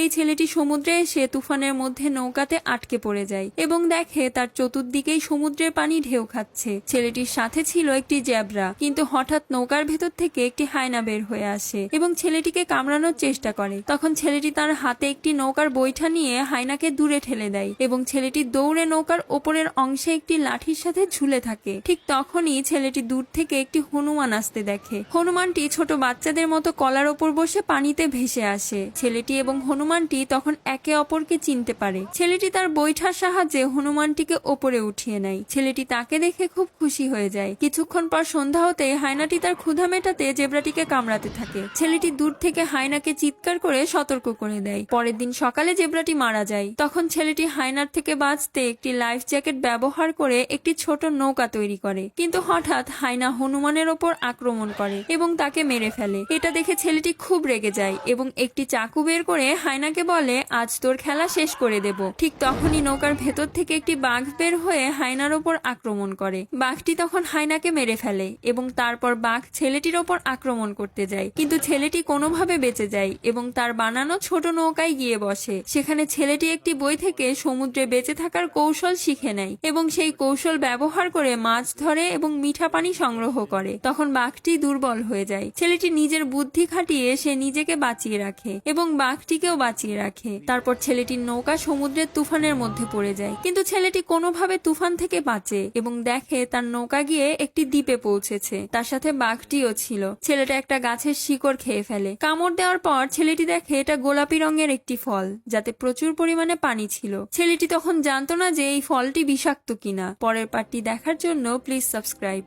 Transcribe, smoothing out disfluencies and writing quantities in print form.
এই ছেলেটি সমুদ্রে এসে তুফানের মধ্যে নৌকাতে আটকে পড়ে যায় এবং দেখে তার চতুর্দিকেই সমুদ্রের পানি ঢেউ খাচ্ছে। ছেলেটির সাথে ছিল একটি জেব্রা, কিন্তু হঠাৎ নৌকার ভেতর থেকে একটি হায়না বের হয়ে আসে এবং ছেলেটিকে কামড়ানোর চেষ্টা করে। তখন ছেলেটি তার হাতে একটি নৌকার বৈঠা নিয়ে হায়নাকে দূরে ঠেলে দেয় এবং ছেলেটি দৌড়ে নৌকার ওপরের অংশে একটি লাঠির সাথে ঝুলে থাকে। ঠিক তখনই ছেলেটি দূর থেকে একটি হনুমান আসতে দেখে। হনুমানটি ছোট বাচ্চাদের মতো কলার ওপর বসে পানিতে ভেসে আসে। ছেলেটি এবং হনুমানটি তখন একে অপরকে চিনতে পারে। ছেলেটি তার বৈঠার সাহায্যে হনুমানটিকে ওপরে উঠিয়ে নেয়। ছেলেটি তাকে দেখে খুব খুশি হয়ে যায়। কিছুক্ষণ পর সন্ধ্যা হতে হায়নাটি তার ক্ষুধা মেটাতে জেব্রাটিকে কামড়াতে থাকে। ছেলেটি দূর থেকে হায়নাকে চিৎকার করে সতর্ক করে দেয়। পরের দিন সকালে জেব্রাটি মারা যায়। তখন ছেলেটি হায়নার থেকে বাঁচতে একটি লাইফ জ্যাকেট ব্যবহার করে একটি ছোট নৌকা তৈরি করে। কিন্তু হঠাৎ হায়না হনুমানের ওপর আক্রমণ করে এবং তাকে মেরে ফেলে। এটা দেখে ছেলেটি খুব রেগে যায় এবং একটি চাকু বের করে হায়নাকে বলে, আজ তোর খেলা শেষ করে দেব। ঠিক তখনই নৌকার ভেতর থেকে একটি বাঘ বের হয়ে হায়নার ওপর আক্রমণ করে। বাঘটি তখন হায়নাকে মেরে ফেলে এবং তারপর বাঘ ছেলেটির ওপর আক্রমণ করতে যায়, কিন্তু ছেলেটি কোনোভাবে বেঁচে যায় এবং তার বানানো ছোট নৌকায় গিয়ে বসে। সেখানে ছেলেটি একটি বই থেকে সমুদ্রে বেঁচে থাকার কৌশল শিখে নেয় এবং সেই কৌশল ব্যবহার করে মাছ ধরে এবং মিঠা পানি সংগ্রহ করে। তখন বাঘটি দুর্বল হয়ে যায়। ছেলেটি নিজের বুদ্ধি খাটিয়ে সে নিজেকে বাঁচিয়ে রাখে এবং বাঘটিকেও বাঁচিয়ে রাখে। তারপর ছেলেটির নৌকা সমুদ্রের তুফানের মধ্যে পড়ে যায়, কিন্তু ছেলেটি কোনোভাবে তুফান থেকে বাঁচে এবং দেখে তার নৌকা গিয়ে একটি দ্বীপে পৌঁছেছে। তার সাথে বাঘটিও ছিল। ছেলেটা একটা গাছের শিকড় খেয়ে ফেলে। কামড় দেওয়ার পর ছেলেটি দেখে এটা গোলাপি রঙের একটি ফল, যাতে প্রচুর পরিমাণে পানি ছিল। ছেলেটি তখন জানতো না যে এই ফলটি বিষাক্ত কিনা। পরের পার্টটি দেখার জন্য প্লিজ সাবস্ক্রাইব।